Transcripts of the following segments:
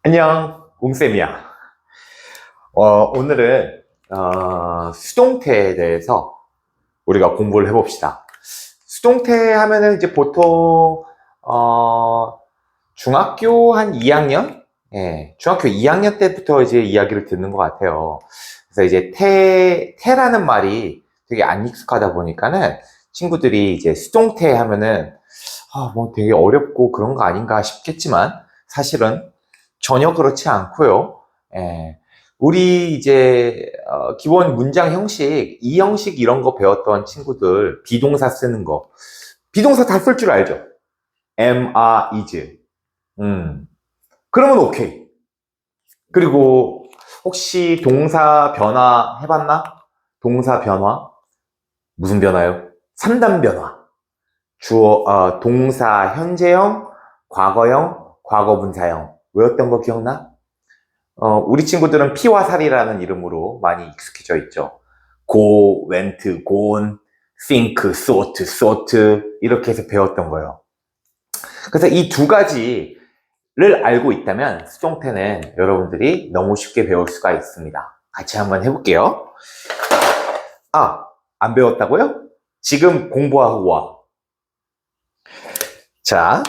안녕, 웅쌤이야. 오늘은 수동태에 대해서 우리가 공부를 해봅시다. 수동태 하면은 이제 보통 중학교 한 2학년? 예, 중학교 2학년 때부터 이제 이야기를 듣는 것 같아요. 그래서 이제 태라는 말이 되게 안 익숙하다 보니까는 친구들이 이제 수동태 하면은 뭐 되게 어렵고 그런 거 아닌가 싶겠지만 사실은 전혀 그렇지 않고요. 예, 우리 이제 기본 문장 형식, 이 형식 이런 거 배웠던 친구들 비동사 쓰는 거, 비동사 다 쓸 줄 알죠? am, are, is. 그러면 오케이. 그리고 혹시 동사 변화 해봤나? 동사 변화? 무슨 변화요? 3단 변화. 동사 현재형, 과거형, 과거분사형. 외웠던 거 기억나? 우리 친구들은 피와 살이라는 이름으로 많이 익숙해져 있죠. go, went, gone, think, thought, thought 이렇게 해서 배웠던 거예요. 그래서 이 두 가지를 알고 있다면 수동태는 여러분들이 너무 쉽게 배울 수가 있습니다. 같이 한번 해볼게요. 안 배웠다고요? 지금 공부하고 와. 자,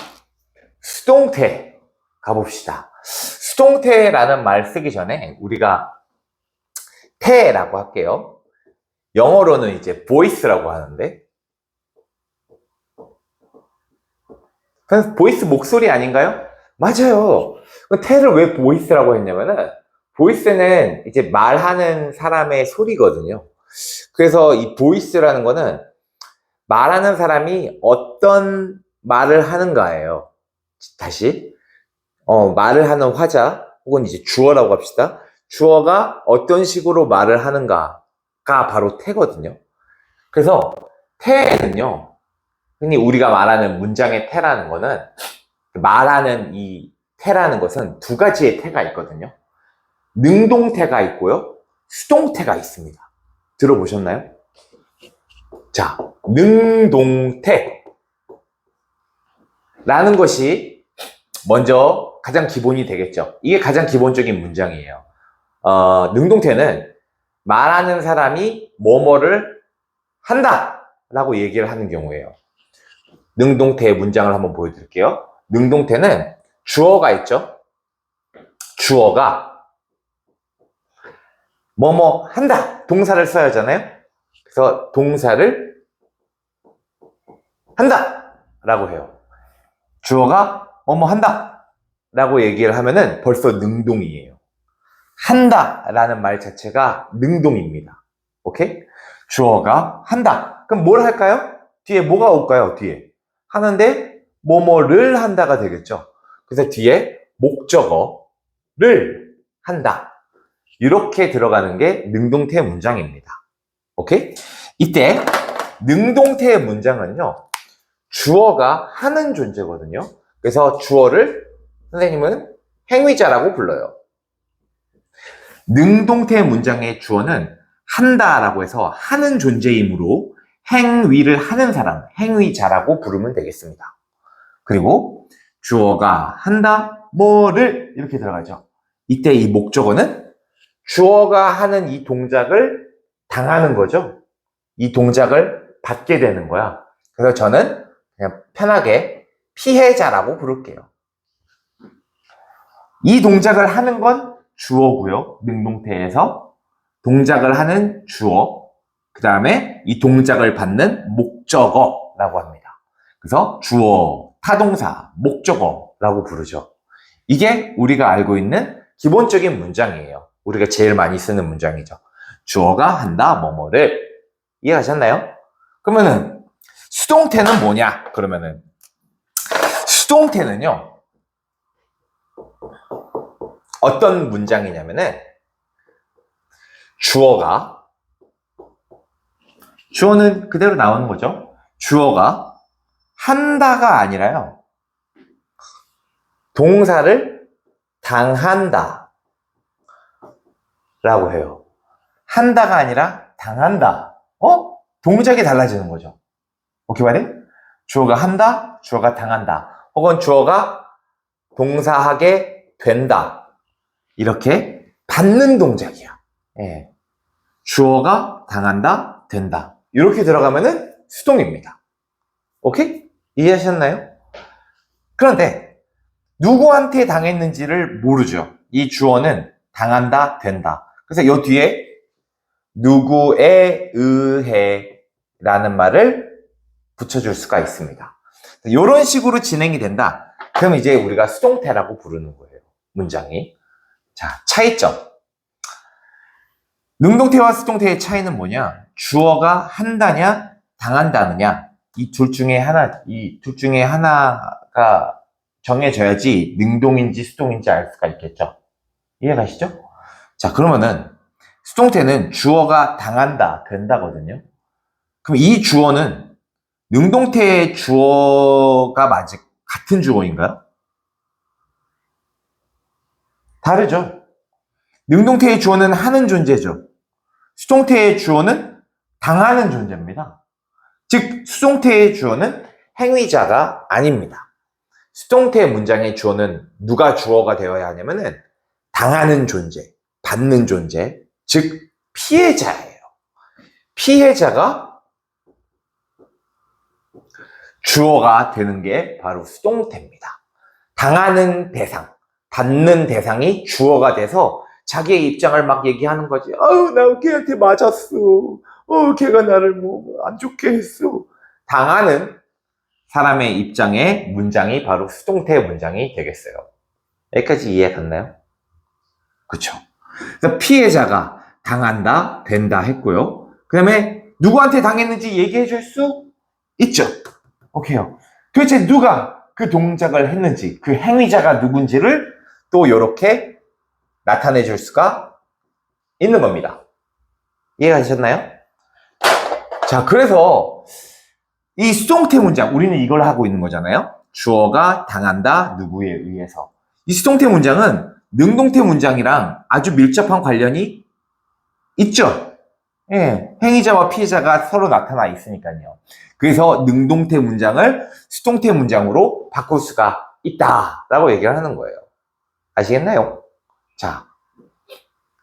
수동태 가봅시다. 수동태라는 말 쓰기 전에 우리가 태라고 할게요. 영어로는 이제 voice라고 하는데, 그냥 voice 목소리 아닌가요? 맞아요. 태를 왜 voice라고 했냐면은 voice는 이제 말하는 사람의 소리거든요. 그래서 이 voice라는 거는 말하는 사람이 어떤 말을 하는가예요. 다시 말을 하는 화자 혹은 이제 주어라고 합시다. 주어가 어떤 식으로 말을 하는가가 바로 태거든요. 그래서 태는요, 흔히 우리가 말하는 문장의 태라는 거는 말하는 이 태라는 것은 두 가지의 태가 있거든요. 능동태가 있고요, 수동태가 있습니다. 들어보셨나요? 자, 능동태라는 것이 먼저 가장 기본이 되겠죠. 이게 가장 기본적인 문장이에요. 능동태는 말하는 사람이 뭐뭐를 한다 라고 얘기를 하는 경우예요. 능동태의 문장을 한번 보여드릴게요. 능동태는 주어가 있죠. 주어가 뭐뭐 한다, 동사를 써야 하잖아요. 그래서 동사를 한다 라고 해요. 주어가 뭐뭐 한다 라고 얘기를 하면은 벌써 능동이에요. 한다 라는 말 자체가 능동입니다. 오케이? 주어가 한다. 그럼 뭘 할까요? 뒤에 뭐가 올까요? 뒤에 하는데 뭐뭐를 한다가 되겠죠. 그래서 뒤에 목적어를 한다. 이렇게 들어가는 게 능동태 문장입니다. 오케이? 이때 능동태의 문장은요, 주어가 하는 존재거든요. 그래서 주어를 선생님은 행위자라고 불러요. 능동태 문장의 주어는 한다라고 해서 하는 존재이므로 행위를 하는 사람, 행위자라고 부르면 되겠습니다. 그리고 주어가 한다, 뭐를 이렇게 들어가죠. 이때 이 목적어는 주어가 하는 이 동작을 당하는 거죠. 이 동작을 받게 되는 거야. 그래서 저는 그냥 편하게 피해자라고 부를게요. 이 동작을 하는 건 주어고요. 능동태에서 동작을 하는 주어, 그 다음에 이 동작을 받는 목적어라고 합니다. 그래서 주어, 타동사, 목적어라고 부르죠. 이게 우리가 알고 있는 기본적인 문장이에요. 우리가 제일 많이 쓰는 문장이죠. 주어가 한다, 뭐뭐를. 이해하셨나요? 그러면은 수동태는 뭐냐? 그러면은 수동태는요, 어떤 문장이냐면은 주어는 그대로 나오는 거죠. 주어가 한다가 아니라요, 동사를 당한다 라고 해요. 한다가 아니라 당한다. 동작이 달라지는 거죠. 오케이 말해? 주어가 한다, 주어가 당한다. 혹은 주어가 동사하게 된다. 이렇게 받는 동작이야. 예. 주어가 당한다, 된다. 이렇게 들어가면은 수동입니다. 오케이? 이해하셨나요? 그런데 누구한테 당했는지를 모르죠. 이 주어는 당한다, 된다. 그래서 이 뒤에 누구에 의해 라는 말을 붙여줄 수가 있습니다. 이런 식으로 진행이 된다. 그럼 이제 우리가 수동태라고 부르는 거예요. 문장이. 자, 차이점. 능동태와 수동태의 차이는 뭐냐? 주어가 한다냐, 당한다느냐. 이 둘 중에 하나가 정해져야지 능동인지 수동인지 알 수가 있겠죠. 이해가시죠? 자, 그러면은 수동태는 주어가 당한다, 된다거든요. 그럼 이 주어는 능동태의 주어가 같은 주어인가요? 다르죠. 능동태의 주어는 하는 존재죠. 수동태의 주어는 당하는 존재입니다. 즉, 수동태의 주어는 행위자가 아닙니다. 수동태 문장의 주어는 누가 주어가 되어야 하냐면은 당하는 존재, 받는 존재, 즉 피해자예요. 피해자가 주어가 되는 게 바로 수동태입니다. 당하는 대상, 받는 대상이 주어가 돼서 자기의 입장을 막 얘기하는 거지. 아유, 나 걔한테 맞았어. 걔가 나를 안 좋게 했어. 당하는 사람의 입장의 문장이 바로 수동태 문장이 되겠어요. 여기까지 이해 갔나요? 그쵸. 그래서 피해자가 당한다, 된다 했고요. 그 다음에 누구한테 당했는지 얘기해 줄 수 있죠. 오케이요. 도대체 누가 그 동작을 했는지, 그 행위자가 누군지를 또 이렇게 나타내 줄 수가 있는 겁니다. 이해가 되셨나요? 자, 그래서 이 수동태 문장, 우리는 이걸 하고 있는 거잖아요. 주어가 당한다, 누구에 의해서. 이 수동태 문장은 능동태 문장이랑 아주 밀접한 관련이 있죠. 예, 행위자와 피해자가 서로 나타나 있으니까요. 그래서 능동태 문장을 수동태 문장으로 바꿀 수가 있다라고 얘기를 하는 거예요. 아시겠나요? 자,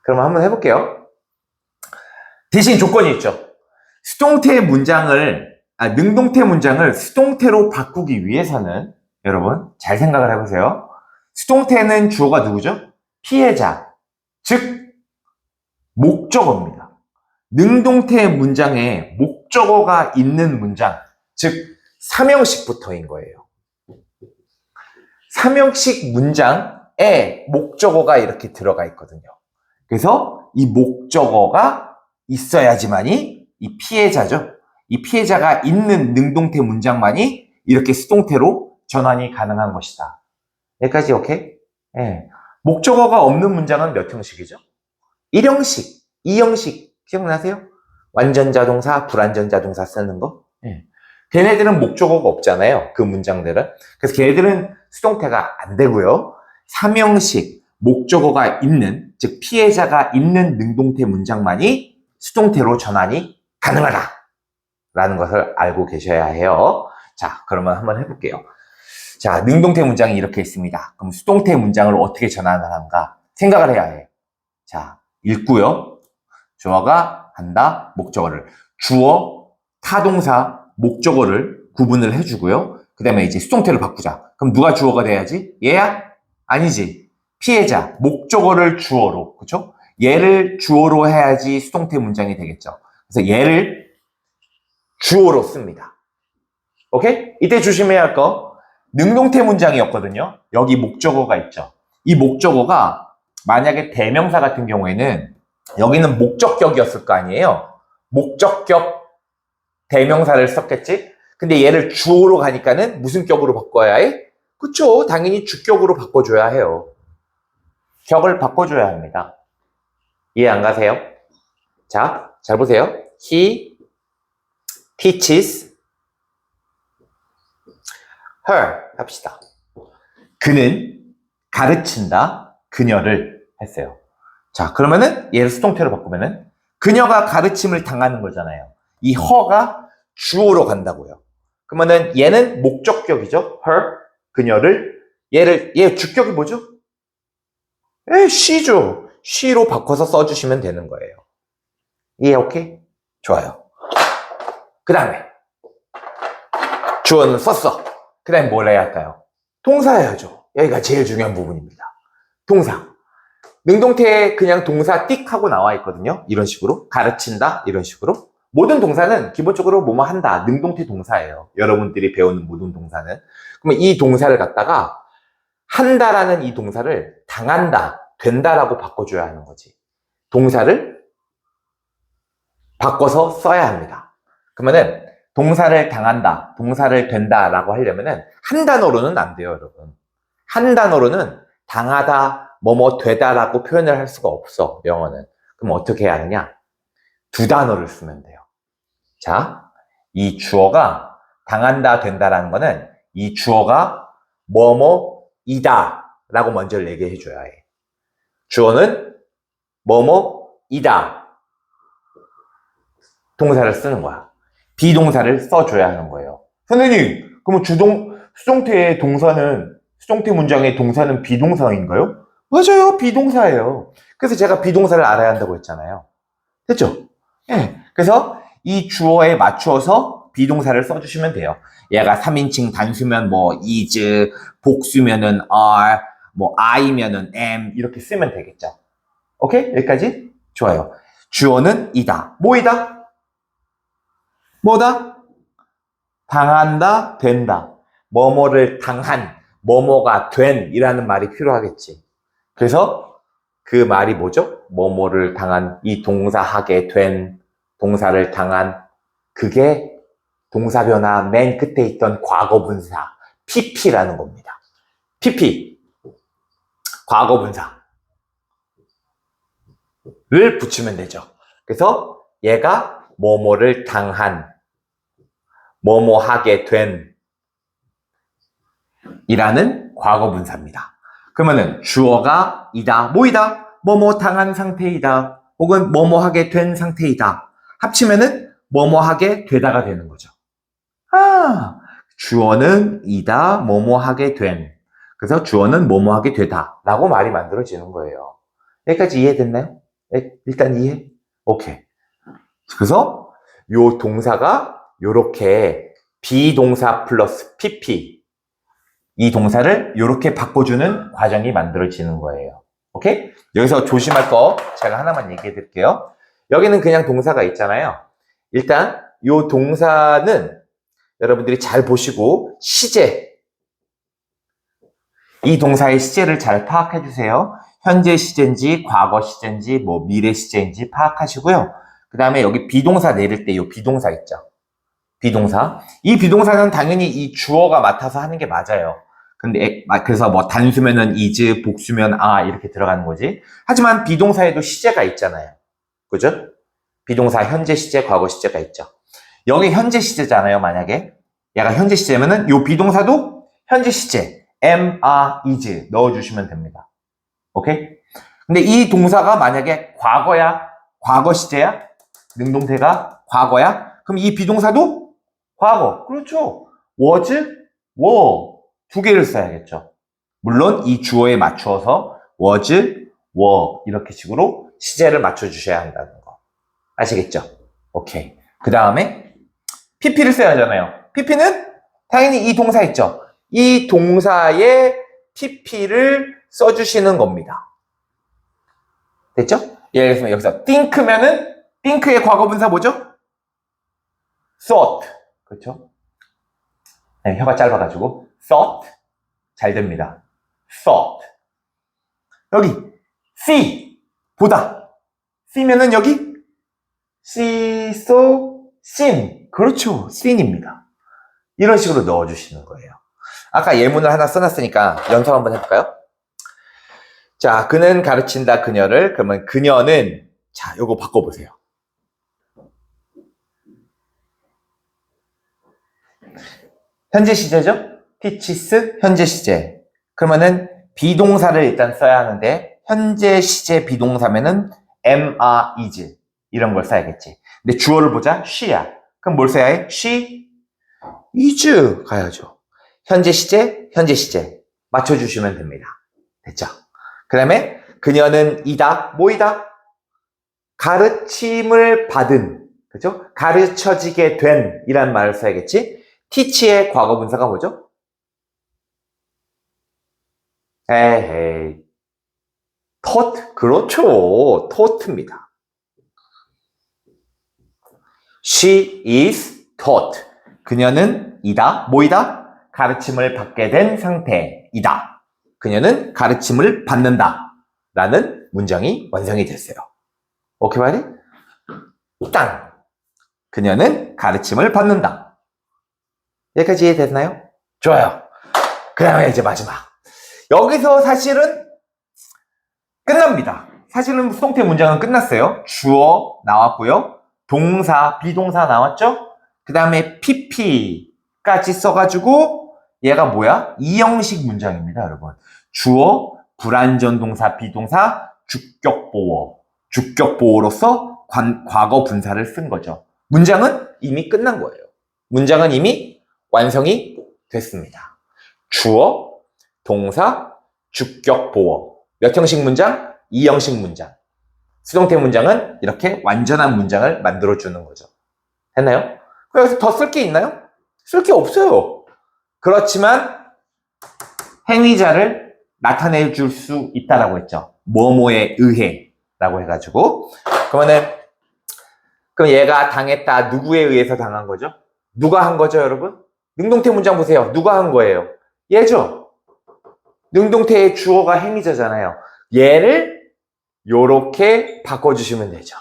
그럼 한번 해볼게요. 대신 조건이 있죠. 능동태 문장을 수동태로 바꾸기 위해서는 여러분 잘 생각을 해보세요. 수동태는 주어가 누구죠? 피해자, 즉 목적어입니다. 능동태 문장에 목적어가 있는 문장, 즉 삼형식부터인 거예요. 삼형식 문장에 목적어가 이렇게 들어가 있거든요. 그래서 이 목적어가 있어야지만이 이 피해자죠. 이 피해자가 있는 능동태 문장만이 이렇게 수동태로 전환이 가능한 것이다. 여기까지 오케이? 네. 목적어가 없는 문장은 몇 형식이죠? 1형식, 2형식 기억나세요? 완전자동사, 불완전자동사 쓰는 거? 네. 걔네들은 목적어가 없잖아요. 그 문장들은. 그래서 걔네들은 수동태가 안 되고요. 3형식, 목적어가 있는, 즉 피해자가 있는 능동태 문장만이 수동태로 전환이 가능하다 라는 것을 알고 계셔야 해요. 자, 그러면 한번 해볼게요. 자, 능동태 문장이 이렇게 있습니다. 그럼 수동태 문장을 어떻게 전환을 하는가 생각을 해야 해. 자, 읽고요. 주어가 한다, 목적어를. 주어, 타동사, 목적어를 구분을 해주고요. 그 다음에 이제 수동태를 바꾸자. 그럼 누가 주어가 돼야지? 얘야? 아니지. 피해자, 목적어를 주어로, 그쵸? 얘를 주어로 해야지 수동태 문장이 되겠죠. 그래서 얘를 주어로 씁니다. 오케이? 이때 조심해야 할 거, 능동태 문장이었거든요. 여기 목적어가 있죠. 이 목적어가 만약에 대명사 같은 경우에는 여기는 목적격이었을 거 아니에요. 목적격 대명사를 썼겠지? 근데 얘를 주어로 가니까는 무슨 격으로 바꿔야 해? 그쵸? 당연히 주격으로 바꿔줘야 해요. 격을 바꿔줘야 합니다. 이해 안 가세요? 자, 잘 보세요. He teaches her 합시다. 그는 가르친다. 그녀를 했어요. 자, 그러면은 얘를 수동태로 바꾸면은 그녀가 가르침을 당하는 거잖아요. 이 her가 주어로 간다고요. 그러면은 얘는 목적격이죠. her, 그녀를 얘 주격이 뭐죠? she죠. she로 바꿔서 써주시면 되는 거예요. 이해 오케이? 좋아요. 그 다음에 주어는 썼어. 그 다음에 뭘 해야 할까요? 동사 해야죠. 여기가 제일 중요한 부분입니다. 동사. 능동태에 그냥 동사 띡 하고 나와 있거든요. 이런 식으로. 가르친다. 이런 식으로. 모든 동사는 기본적으로 뭐뭐 한다. 능동태 동사예요. 여러분들이 배우는 모든 동사는. 그러면 이 동사를 갖다가 한다라는 이 동사를 당한다, 된다라고 바꿔줘야 하는 거지. 동사를 바꿔서 써야 합니다. 그러면은 동사를 당한다, 동사를 된다라고 하려면은 한 단어로는 안 돼요, 여러분. 한 단어로는 당하다, 뭐뭐 되다라고 표현을 할 수가 없어, 영어는. 그럼 어떻게 해야 하느냐? 두 단어를 쓰면 돼요. 자, 이 주어가 당한다, 된다라는 거는 이 주어가 뭐뭐이다 라고 먼저 얘기해 줘야 해. 주어는 뭐뭐이다. 동사를 쓰는 거야. 비동사를 써줘야 하는 거예요. 선생님, 그러면 수동태의 동사는, 수동태 문장의 동사는 비동사인가요? 맞아요, 비동사예요. 그래서 제가 비동사를 알아야 한다고 했잖아요. 됐죠? 예. 그래서 이 주어에 맞추어서 비동사를 써주시면 돼요. 얘가 3인칭 단수면 뭐 is, 복수면은 are, 뭐 I면은 am 이렇게 쓰면 되겠죠. 오케이? 여기까지? 좋아요. 주어는 이다. 뭐이다? 뭐다? 당한다, 된다. 뭐뭐를 당한, 뭐뭐가 된 이라는 말이 필요하겠지. 그래서 그 말이 뭐죠? 뭐뭐를 당한, 이 동사하게 된, 동사를 당한, 그게 동사 변화 맨 끝에 있던 과거분사, pp라는 겁니다. pp, 과거분사를 붙이면 되죠. 그래서 얘가 뭐뭐를 당한, 뭐뭐 하게 된 이라는 과거분사입니다. 그러면은 주어가 이다, 뭐이다? 뭐뭐 당한 상태이다, 혹은 뭐뭐 하게 된 상태이다. 합치면은 뭐뭐 하게 되다가 되는 거죠. 주어는 이다, 뭐뭐 하게 된. 그래서 주어는 뭐뭐 하게 되다 라고 말이 만들어지는 거예요. 여기까지 이해됐나요? 일단 이해? 오케이. 그래서 요 동사가 요렇게 비동사 플러스 pp, 이 동사를 요렇게 바꿔주는 과정이 만들어지는 거예요. 오케이? 여기서 조심할 거 제가 하나만 얘기해 드릴게요. 여기는 그냥 동사가 있잖아요. 일단 요 동사는 여러분들이 잘 보시고 시제, 이 동사의 시제를 잘 파악해 주세요. 현재 시제인지 과거 시제인지 뭐 미래 시제인지 파악하시고요. 그 다음에 여기 비동사 내릴 때 이 비동사 있죠. 비동사. 이 비동사는 당연히 이 주어가 맡아서 하는 게 맞아요. 근데 그래서 뭐 단수면은 is, 복수면 are 이렇게 들어가는 거지. 하지만 비동사에도 시제가 있잖아요. 그죠? 비동사 현재 시제, 과거 시제가 있죠. 여기 현재 시제잖아요, 만약에. 얘가 현재 시제면은 요 비동사도 현재 시제, am, are, is 넣어주시면 됩니다. 오케이? 근데 이 동사가 만약에 과거야, 과거 시제야, 능동태가 과거야, 그럼 이 비동사도 과거. 그렇죠. was, were 두 개를 써야겠죠. 물론 이 주어에 맞추어서 was, were 이렇게 식으로 시제를 맞춰주셔야 한다는 거. 아시겠죠? 오케이. 그 다음에 pp를 써야 하잖아요. pp는 당연히 이 동사 있죠. 이 동사에 pp를 써주시는 겁니다. 됐죠? 예를 들어서 여기서 think면은 think의 과거분사 뭐죠? thought. 그렇죠? 네, 혀가 짧아가지고 thought 잘 됩니다. thought. 여기 see 보다. see면은 여기 see, saw, seen. 그렇죠. seen입니다. 이런 식으로 넣어주시는 거예요. 아까 예문을 하나 써놨으니까 연습 한번 해볼까요? 자, 그는 가르친다 그녀를. 그러면 그녀는, 자, 요거 바꿔보세요. 현재 시제죠? teaches, 현재 시제. 그러면은 비동사를 일단 써야 하는데 현재 시제 비동사면은 am, are, is 이런 걸 써야겠지. 근데 주어를 보자. she야. 그럼 뭘 써야 해? she is 가야죠. 현재 시제, 현재 시제. 맞춰주시면 됩니다. 됐죠? 그 다음에 그녀는 이다, 뭐이다? 가르침을 받은, 그죠? 가르쳐지게 된 이란 말을 써야겠지? teach의 과거분사가 뭐죠? 에헤이, taught? 그렇죠. taught입니다. She is taught. 그녀는 이다, 뭐이다? 가르침을 받게 된 상태이다. 그녀는 가르침을 받는다. 라는 문장이 완성이 됐어요. 오케이, 말이? 땅! 그녀는 가르침을 받는다. 여기까지 이해됐나요? 좋아요. 그 다음에 이제 마지막. 여기서 사실은 끝납니다. 사실은 수동태 문장은 끝났어요. 주어 나왔고요. 동사, 비동사 나왔죠? 그 다음에 pp까지 써가지고 얘가 뭐야? 이형식 문장입니다, 여러분. 주어, 불완전 동사, 비동사, 주격보어. 주격보어로서 과거 분사를 쓴 거죠. 문장은 이미 끝난 거예요. 문장은 이미 완성이 됐습니다. 주어, 동사, 주격보어. 몇 형식 문장? 2형식 문장. 수동태 문장은 이렇게 완전한 문장을 만들어주는 거죠. 됐나요? 여기서 더 쓸 게 있나요? 쓸 게 없어요. 그렇지만 행위자를 나타내 줄 수 있다라고 했죠. 뭐뭐에 의해 라고 해가지고 그럼 얘가 당했다. 누구에 의해서 당한 거죠? 누가 한 거죠, 여러분? 능동태 문장 보세요. 누가 한 거예요? 얘죠. 능동태의 주어가 행위자잖아요. 얘를 요렇게 바꿔주시면 되죠.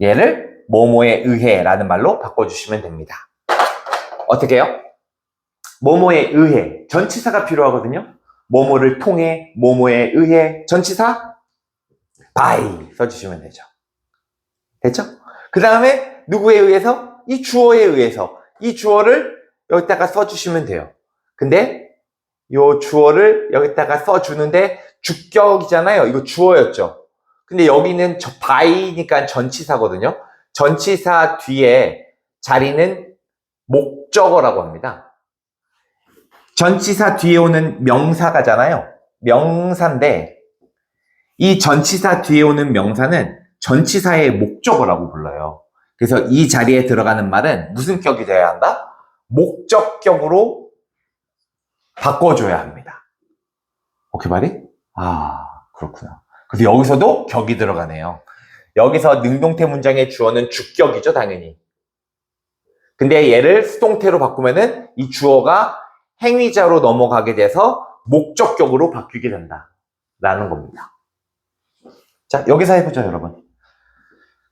얘를 뭐뭐에 의해 라는 말로 바꿔주시면 됩니다. 어떻게 해요? 뭐뭐에 의해 전치사가 필요하거든요. 뭐뭐를 통해, 뭐뭐에 의해 전치사 by 써주시면 되죠. 됐죠? 그 다음에 누구에 의해서? 이 주어에 의해서 이 주어를 여기다가 써주시면 돼요. 근데 요 주어를 여기다가 써주는데 주격이잖아요. 이거 주어였죠. 근데 여기는 by니까 전치사거든요. 전치사 뒤에 자리는 목적어라고 합니다. 전치사 뒤에 오는 명사가잖아요. 명사인데 이 전치사 뒤에 오는 명사는 전치사의 목적어라고 불러요. 그래서 이 자리에 들어가는 말은 무슨 격이 돼야 한다? 목적격으로 바꿔줘야 합니다. 오케이, 말이? 아, 그렇구나. 그래서 여기서도 격이 들어가네요. 여기서 능동태 문장의 주어는 주격이죠, 당연히. 근데 얘를 수동태로 바꾸면은 이 주어가 행위자로 넘어가게 돼서 목적격으로 바뀌게 된다라는 겁니다. 자, 여기서 해보죠, 여러분.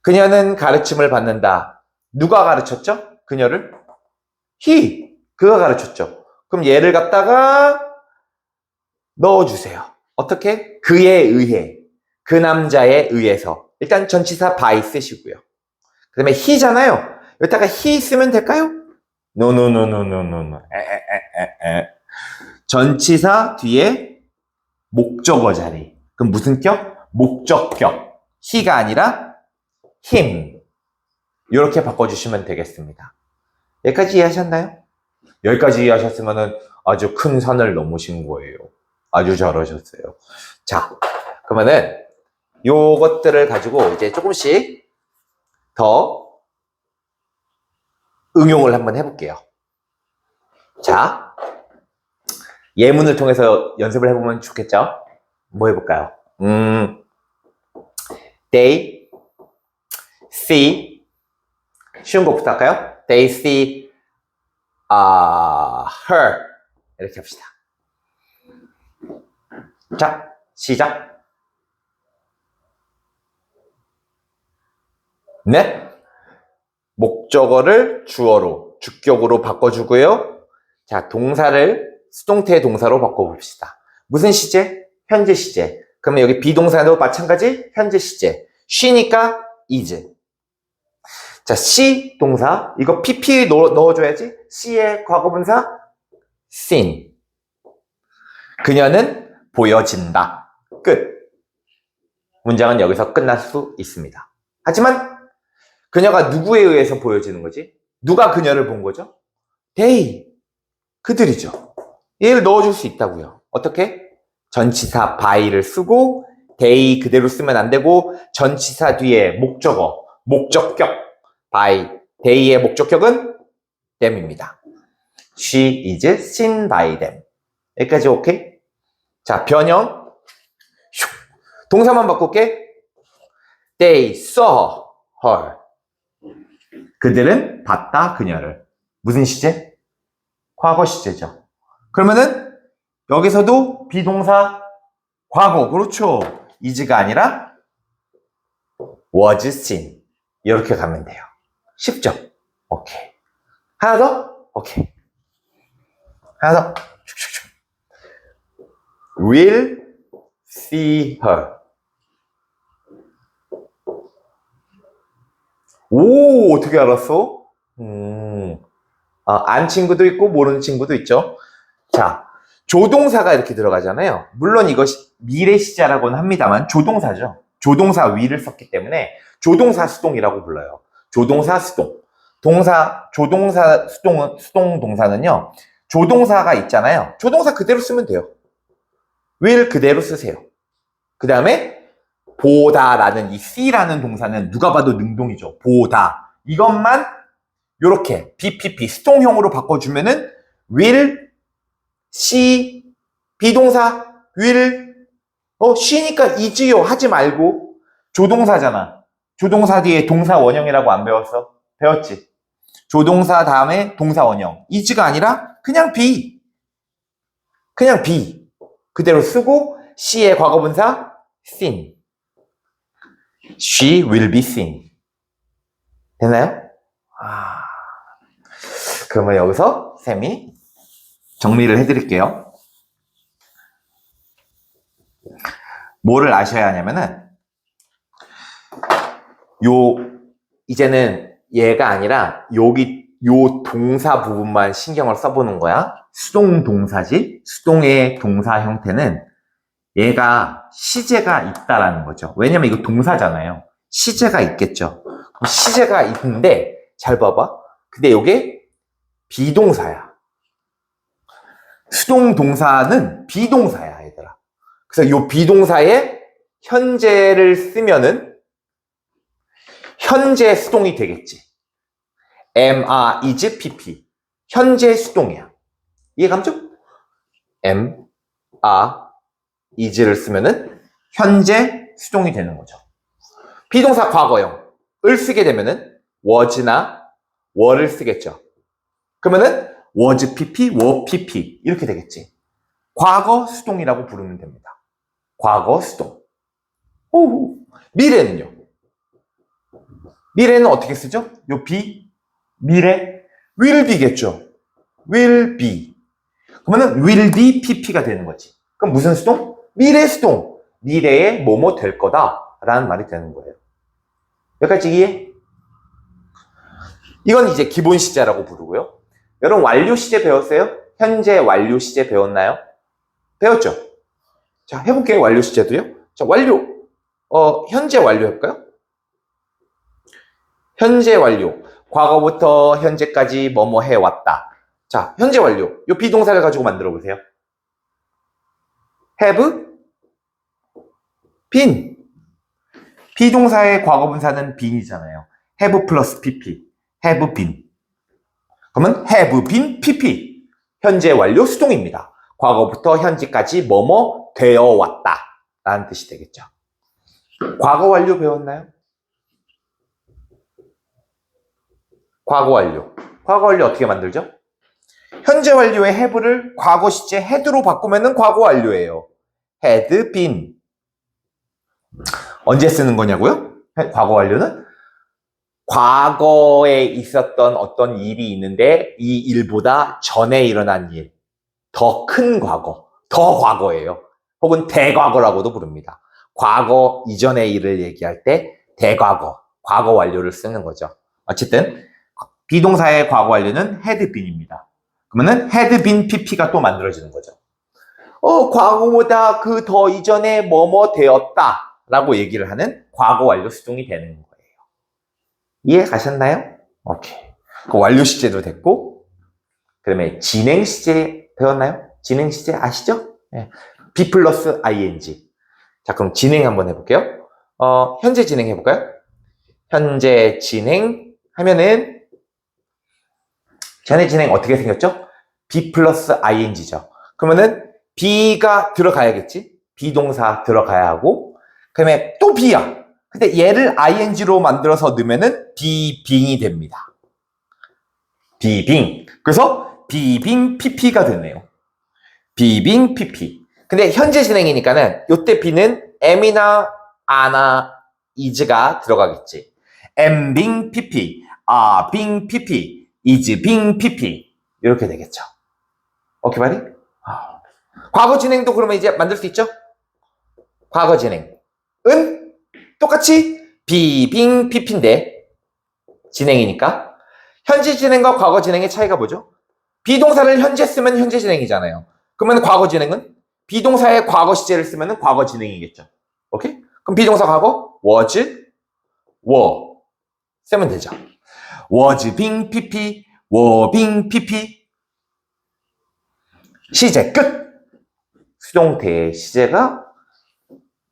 그녀는 가르침을 받는다. 누가 가르쳤죠? 그녀를? he. 그가 가르쳤죠. 그럼 얘를 갖다가 넣어주세요. 어떻게? 그에 의해. 그 남자에 의해서. 일단 전치사 by 쓰시고요. 그 다음에 he잖아요. 여기다가 he 쓰면 될까요? No. 전치사 뒤에 목적어 자리. 그럼 무슨 격? 목적격. he가 아니라 him. 이렇게 바꿔주시면 되겠습니다. 여기까지 이해하셨나요? 여기까지 이해하셨으면 아주 큰 산을 넘으신 거예요. 아주 잘하셨어요. 자, 그러면은 요것들을 가지고 이제 조금씩 더 응용을 한번 해볼게요. 자, 예문을 통해서 연습을 해보면 좋겠죠? 뭐 해볼까요? They see, 쉬운 것부터 할까요? They see her. 이렇게 합시다. 자, 시작. 네. 목적어를 주어로, 주격으로 바꿔주고요. 자, 동사를 수동태 동사로 바꿔봅시다. 무슨 시제? 현재 시제. 그러면 여기 비동사도 마찬가지 현재 시제. 쉬니까 is. 자, see 동사. 이거 pp 넣어줘야지. se의 과거분사 seen. 그녀는 보여진다. 끝. 문장은 여기서 끝날 수 있습니다. 하지만 그녀가 누구에 의해서 보여지는 거지? 누가 그녀를 본 거죠? they. 그들이죠. 얘를 넣어줄 수 있다고요. 어떻게? 전치사 by를 쓰고 they 그대로 쓰면 안 되고 전치사 뒤에 목적어, 목적격 by, they의 목적격은 them입니다. She is seen by them. 여기까지 오케이? 자, 변형. 동사만 바꿀게. They saw her. 그들은 봤다 그녀를. 무슨 시제? 과거 시제죠. 그러면은 여기서도 비동사 과거. 그렇죠. is가 아니라 was seen. 이렇게 가면 돼요. 쉽죠? 오케이. 하나 더? 오케이. 하나 더. will see her. 오, 어떻게 알았어? 안 친구도 있고 모르는 친구도 있죠. 자, 조동사가 이렇게 들어가잖아요. 물론 이것이 미래 시제라고는 합니다만 조동사죠. 조동사 will을 썼기 때문에 조동사 수동이라고 불러요. 조동사 수동. 조동사 수동 동사는요. 조동사가 있잖아요. 조동사 그대로 쓰면 돼요. will 그대로 쓰세요. 그 다음에 보다라는 이 see라는 동사는 누가 봐도 능동이죠. 보다. 이것만 요렇게 BPP 수동형으로 바꿔주면은 will see 비동사 will she니까 is요 하지 말고 조동사잖아. 조동사 뒤에 동사 원형이라고 안 배웠어? 배웠지? 조동사 다음에 동사 원형 is가 아니라 그냥 be 그대로 쓰고 she의 과거분사 seen. She will be seen. 됐나요? 그러면 여기서 쌤이 정리를 해드릴게요. 뭐를 아셔야 하냐면은 이제는 얘가 아니라 요 동사 부분만 신경을 써보는 거야. 수동 동사지. 수동의 동사 형태는 얘가 시제가 있다라는 거죠. 왜냐면 이거 동사잖아요. 시제가 있겠죠. 시제가 있는데 잘 봐봐. 근데 이게 비동사야. 수동 동사는 비동사야, 얘들아. 그래서 이 비동사에 현재를 쓰면은 현재 수동이 되겠지. am, are, is, pp. 현재 수동이야. 이해감죠? am, are, is를 쓰면은 현재 수동이 되는 거죠. 비동사 과거형을 쓰게 되면은 was나 were를 쓰겠죠. 그러면은 was pp, were pp 이렇게 되겠지. 과거 수동이라고 부르면 됩니다. 과거 수동. 미래는요? 미래는 어떻게 쓰죠? 요 be, 미래, will be겠죠. will be. 그러면은 will be pp가 되는 거지. 그럼 무슨 수동? 미래 수동. 미래에 뭐뭐 될 거다 라는 말이 되는 거예요. 여기까지 이해? 이건 이제 기본 시제라고 부르고요. 여러분 완료 시제 배웠어요? 현재 완료 시제 배웠나요? 배웠죠? 자, 해볼게요. 완료 시제도요. 자, 완료. 현재 완료 해볼까요? 현재 완료. 과거부터 현재까지 뭐뭐 해왔다. 자, 현재 완료. 요 비동사를 가지고 만들어 보세요. have been. 비동사의 과거분사는 been이잖아요. have 플러스 pp. have been. 그러면 have been pp. 현재 완료 수동입니다. 과거부터 현재까지 뭐뭐 되어 왔다 라는 뜻이 되겠죠. 과거 완료 배웠나요? 과거 완료. 과거 완료 어떻게 만들죠? 현재 완료의 have를 과거 시제 had로 바꾸면은 과거 완료예요. had been. 언제 쓰는 거냐고요? 과거 완료는 과거에 있었던 어떤 일이 있는데 이 일보다 전에 일어난 일, 더 큰 과거, 더 과거예요. 혹은 대과거라고도 부릅니다. 과거 이전의 일을 얘기할 때 대과거, 과거 완료를 쓰는 거죠. 어쨌든 비동사의 과거 완료는 had been입니다. 그러면은 had been pp가 또 만들어지는 거죠. 과거보다 그 더 이전에 뭐뭐 되었다 라고 얘기를 하는 과거 완료 수동이 되는 거예요. 이해 가셨나요? 오케이. 그 완료 시제도 됐고, 그다음에 진행 시제 배웠나요? 진행 시제 아시죠? 예. be 플러스 ing. 자, 그럼 진행 한번 해볼게요. 현재 진행 해볼까요? 현재 진행 하면은 현재 진행 어떻게 생겼죠? be 플러스 ing죠. 그러면은 be가 들어가야겠지? 비동사 들어가야 하고, 그 다음에 또 be야. 근데 얘를 ing로 만들어서 넣으면은 be being이 됩니다. be being. 그래서 be being pp가 됐네요. be being pp. 근데 현재 진행이니까는 요때 be는 am이나 a나 is가 들어가겠지. am being pp, are being pp, is being pp. 이렇게 되겠죠. 오케이, 바리? 과거 진행도 그러면 이제 만들 수 있죠? 과거 진행은 똑같이 be being pp인데 진행이니까 현재 진행과 과거 진행의 차이가 뭐죠? 비동사를 현재 쓰면 현재 진행이잖아요. 그러면 과거 진행은 비동사의 과거 시제를 쓰면 과거 진행이겠죠. 오케이? 그럼 비동사 과거 was, were 쓰면 되죠. was being pp, were being pp. 시제 끝. 수동태의 시제가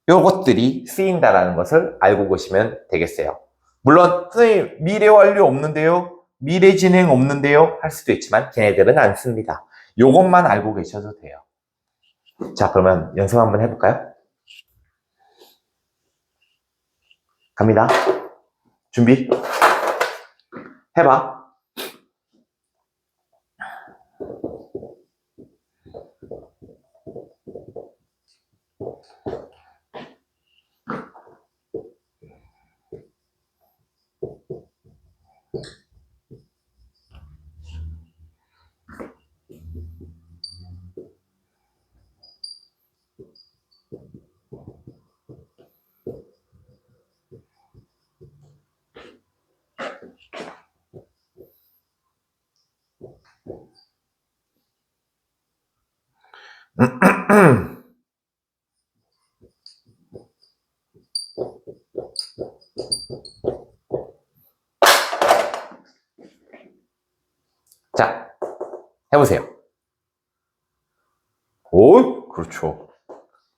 요것들이 쓰인다라는 것을 알고 계시면 되겠어요. 물론 선생님 미래 완료 없는데요? 미래 진행 없는데요? 할 수도 있지만 걔네들은 안 씁니다. 요것만 알고 계셔도 돼요. 자, 그러면 연습 한번 해볼까요? 갑니다. 준비. 해봐. 자, 해보세요. 오, 그렇죠.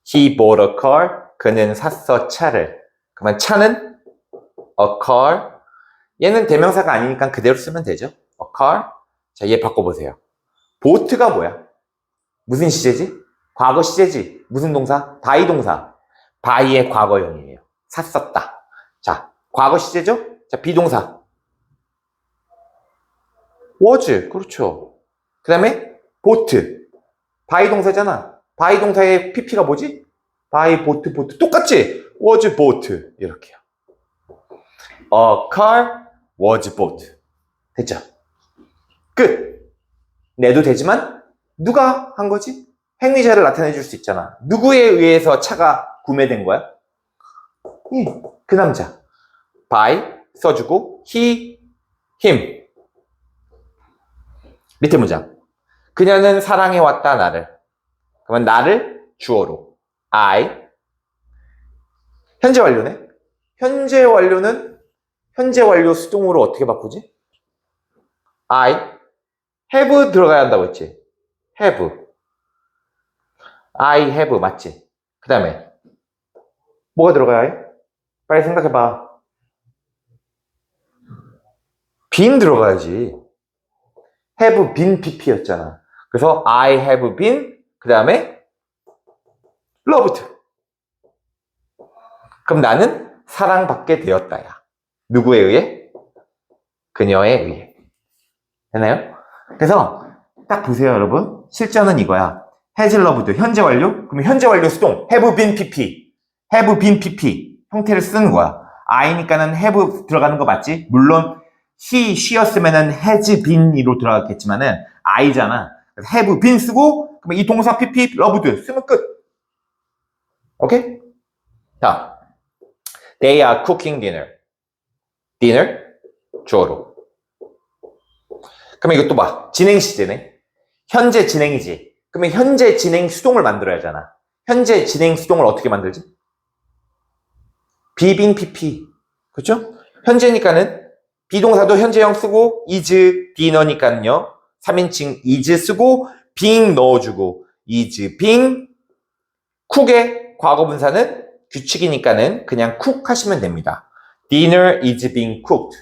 He bought a car. 그는 샀어 차를. 그러면 차는 a car. 얘는 대명사가 아니니까 그대로 쓰면 되죠. a car. 자, 얘 바꿔보세요. boat가 뭐야? 무슨 시제지? 과거 시제지. 무슨 동사? buy 동사. buy의 과거형이에요. 샀었다. 자, 과거 시제죠? 자, 비동사. was. 그렇죠. 그 다음에 boat. buy 동사잖아. buy 동사의 pp가 뭐지? buy, boat, boat. 똑같지? was bought. 이렇게요. A car was bought. 됐죠? 끝. 내도 되지만 누가 한 거지? 행위자를 나타내 줄 수 있잖아. 누구에 의해서 차가 구매된 거야? 그 남자. by 써주고 he, him. 밑에 문장. 그녀는 사랑해왔다 나를. 그러면 나를 주어로 I. 현재 완료네. 현재 완료는 현재 완료 수동으로 어떻게 바꾸지? I have 들어가야 한다고 했지. have. I have 맞지? 그 다음에 뭐가 들어가야 해? 빨리 생각해봐. been 들어가야지. have been pp였잖아. 그래서 I have been 그 다음에 loved. 그럼 나는 사랑받게 되었다야. 누구에 의해? 그녀에 의해. 되나요? 그래서 딱 보세요, 여러분. 실전은 이거야. has loved 현재 완료? 그럼 현재 완료 수동 have been pp. have been pp 형태를 쓰는 거야. I니까는 have 들어가는 거 맞지? 물론 he, she였으면은 has been으로 들어갔겠지만은 I잖아. 그래서 have been 쓰고 그러면 이 동사 pp loved 쓰면 끝. 오케이? 자, they are cooking dinner. dinner 주어로. 그러면 이것도 봐. 진행 시제네. 현재 진행이지. 그러면 현재 진행 수동을 만들어야 하잖아. 현재 진행 수동을 어떻게 만들지? be being pp. 그렇죠? 현재니까는 비동사도 현재형 쓰고 is dinner니까는요. 3인칭 is 쓰고 being 넣어주고 is being 쿡의 과거분사는 규칙이니까는 그냥 쿡 하시면 됩니다. Dinner is being cooked.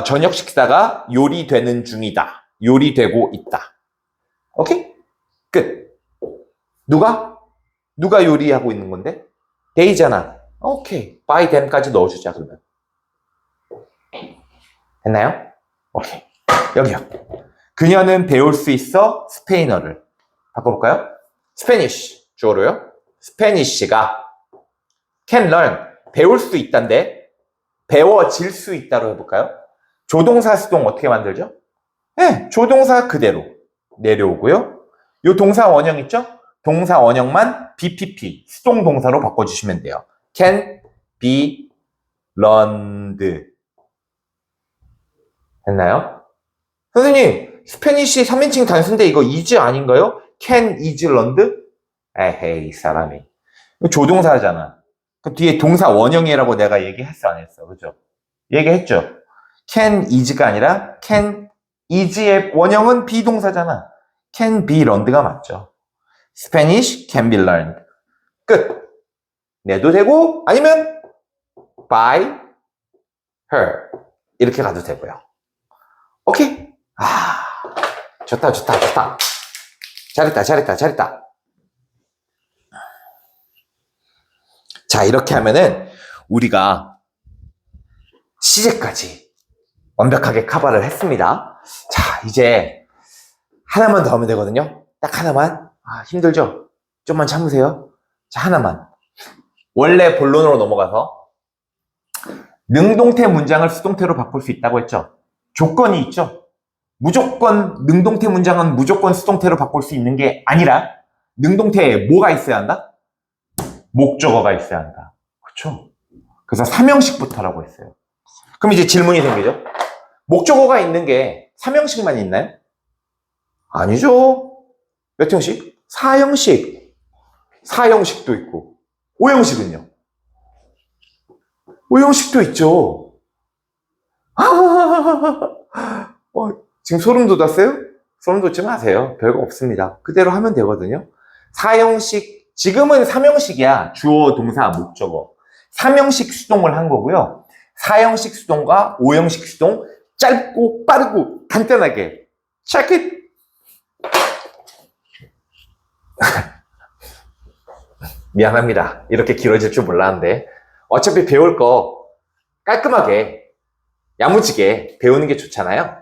저녁 식사가 요리되는 중이다. 요리되고 있다. 오케이? 끝. 누가 요리하고 있는 건데? they잖아. 오케이. by them까지 넣어주자, 그러면. 됐나요? 오케이. 여기요. 그녀는 배울 수 있어 스페인어를. 바꿔볼까요? Spanish. 주어로요. Spanish가 can learn. 배울 수 있단데 배워질 수 있다로 해볼까요? 조동사 수동 어떻게 만들죠? 네, 조동사 그대로 내려오고요. 요 동사 원형 있죠? 동사 원형만 BPP, 수동 동사로 바꿔주시면 돼요. Can be learned. 됐나요? 선생님, 스페니쉬 3인칭 단수인데 이거 is 아닌가요? Can is learned? 에헤이, 사람이. 조동사잖아. 그 뒤에 동사 원형이라고 내가 얘기했어, 안 했어? 그죠? 얘기했죠? Can is가 아니라 can is의 원형은 비동사잖아. Can be learned가 맞죠. Spanish can be learned. 끝. 내도 되고 아니면 by her 이렇게 가도 되고요. 오케이. 좋다. 잘했다. 자, 이렇게 하면은 우리가 시제까지 완벽하게 커버를 했습니다. 자, 이제 하나만 더 하면 되거든요. 딱 하나만. 힘들죠? 좀만 참으세요. 자, 하나만. 원래 본론으로 넘어가서 능동태 문장을 수동태로 바꿀 수 있다고 했죠? 조건이 있죠? 무조건 능동태 문장은 무조건 수동태로 바꿀 수 있는 게 아니라 능동태에 뭐가 있어야 한다? 목적어가 있어야 한다. 그렇죠? 그래서 3형식부터라고 했어요. 그럼 이제 질문이 생기죠? 목적어가 있는 게 3형식만 있나요? 아니죠. 몇 형식? 4형식. 4형식도 있고 5형식은요? 5형식도 있죠. 지금 소름 돋았어요? 소름 돋지 마세요. 별거 없습니다. 그대로 하면 되거든요. 4형식, 지금은 3형식이야. 주어, 동사, 목적어. 3형식 수동을 한 거고요. 4형식 수동과 5형식 수동 짧고 빠르고 간단하게 체크. 미안합니다. 이렇게 길어질 줄 몰랐는데 어차피 배울 거 깔끔하게 야무지게 배우는 게 좋잖아요.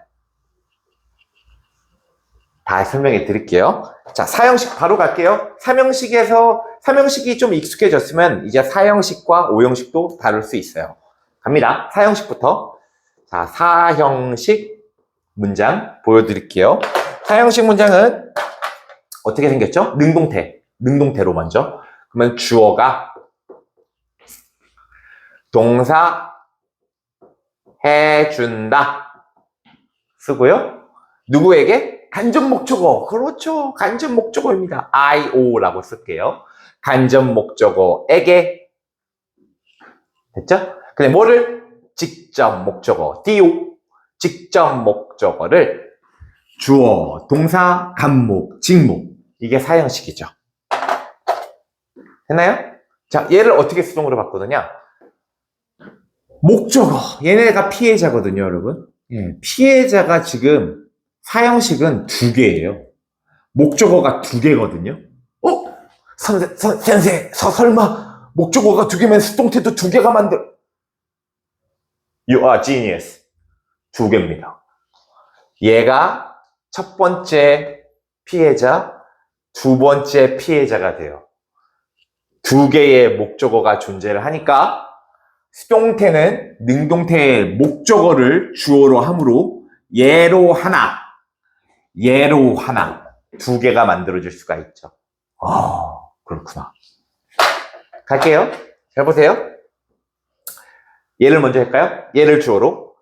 다 설명해 드릴게요. 자, 4형식 바로 갈게요. 3형식이 좀 익숙해졌으면 이제 4형식과 5형식도 다룰 수 있어요. 갑니다. 4형식부터. 자, 4형식 문장 보여드릴게요. 4형식 문장은 어떻게 생겼죠? 능동태로 먼저. 그러면 주어가 동사 해준다 쓰고요. 누구에게? 간접 목적어. 그렇죠. 간접 목적어입니다. IO라고 쓸게요. 간접 목적어에게. 됐죠? 근데 뭐를? 직접 목적어. DO. 직접 목적어를 주어, 동사, 간목, 직목. 이게 4형식이죠. 됐나요? 자, 얘를 어떻게 수동으로 바꾸느냐? 목적어. 얘네가 피해자거든요, 여러분. 피해자가 지금 4형식은 2개예요. 목적어가 2개거든요. 선생, 설마 목적어가 2개면 수동태도 2개가 만들... You are genius. 2개입니다. 얘가 첫 번째 피해자, 두 번째 피해자가 돼요. 2개의 목적어가 존재를 하니까 수동태는 능동태의 목적어를 주어로 하므로 얘로 하나 2개가 만들어질 수가 있죠. 그렇구나. 갈게요. 잘 보세요. 얘를 먼저 할까요? 얘를 주어로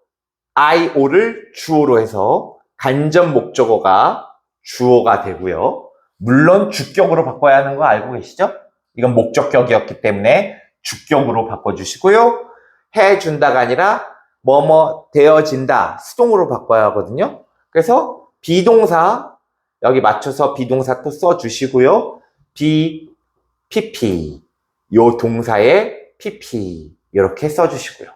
IO를 주어로 해서 간접 목적어가 주어가 되고요. 물론 주격으로 바꿔야 하는 거 알고 계시죠? 이건 목적격이었기 때문에 주격으로 바꿔주시고요. 해준다가 아니라 뭐뭐 되어진다 수동으로 바꿔야 하거든요. 그래서 비동사 여기 맞춰서 비동사 또 써주시고요. be, pp. 요 동사의 pp. 이렇게 써주시고요.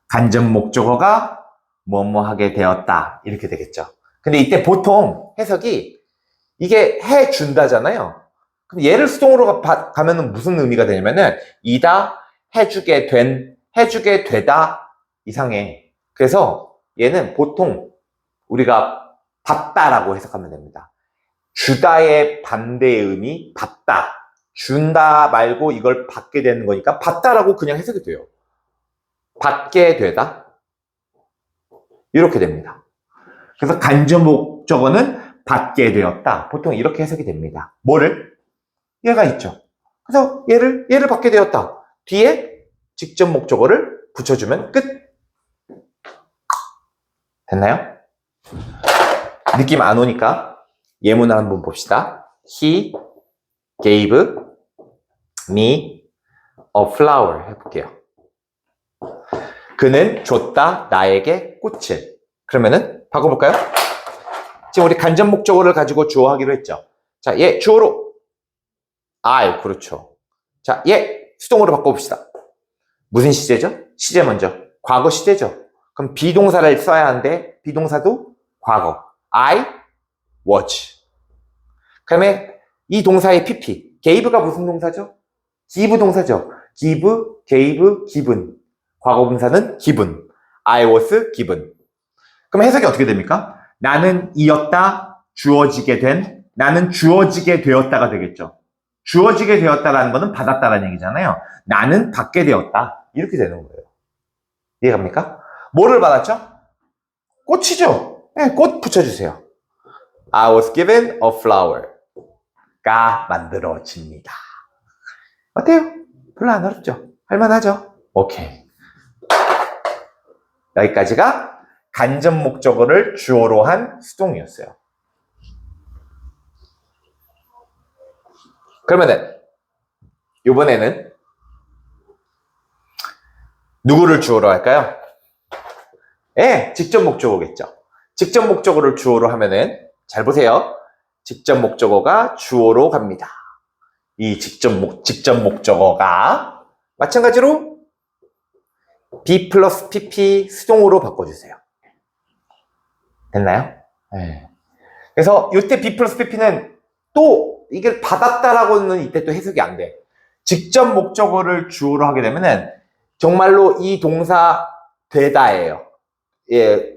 간접 목적어가 뭐뭐 하게 되었다. 이렇게 되겠죠. 근데 이때 보통 해석이 이게 해준다잖아요. 그럼 얘를 수동으로 가면은 무슨 의미가 되냐면은 이다, 해주게 된, 해주게 되다 이상해. 그래서 얘는 보통 우리가 받다라고 해석하면 됩니다. 주다의 반대의 의미 받다. 준다 말고 이걸 받게 되는 거니까 받다라고 그냥 해석이 돼요. 받게 되다. 이렇게 됩니다. 그래서 간접 목적어는 받게 되었다. 보통 이렇게 해석이 됩니다. 뭐를? 얘가 있죠. 그래서 얘를 받게 되었다. 뒤에 직접 목적어를 붙여주면 끝. 됐나요? 느낌 안 오니까 예문을 한번 봅시다. He gave me a flower 해볼게요. 그는 줬다 나에게 꽃을. 그러면은 바꿔볼까요? 지금 우리 간접 목적어를 가지고 주어 하기로 했죠. 자, 얘 주어로 I, 그렇죠. 자, 얘 수동으로 바꿔봅시다. 무슨 시제죠? 시제 먼저. 과거 시제죠. 그럼 비동사를 써야 하는데 비동사도 과거. I was. 그다음에 이 동사의 pp. gave가 무슨 동사죠? give 동사죠. give, gave, given. 과거 분사는 given. I was given. 그럼 해석이 어떻게 됩니까? 나는 이었다, 주어지게 된, 나는 주어지게 되었다가 되겠죠. 주어지게 되었다라는 거는 받았다라는 얘기잖아요. 나는 받게 되었다. 이렇게 되는 거예요. 이해갑니까? 뭐를 받았죠? 꽃이죠. 네, 꽃 붙여주세요. I was given a flower가 만들어집니다. 어때요? 별로 안 어렵죠? 할만하죠? 오케이. 여기까지가 간접 목적어를 주어로 한 수동이었어요. 그러면은 이번에는 누구를 주어로 할까요? 예, 직접 목적어겠죠. 직접 목적어를 주어로 하면은 잘 보세요. 직접 목적어가 주어로 갑니다. 이 직접 목적어가 마찬가지로 be 플러스 pp 수동으로 바꿔주세요. 됐나요? 네. 그래서 이때 be 플러스 pp는 또 이게 받았다라고는 이때 또 해석이 안 돼. 직접 목적어를 주어로 하게 되면은 정말로 이 동사 되다예요. 예,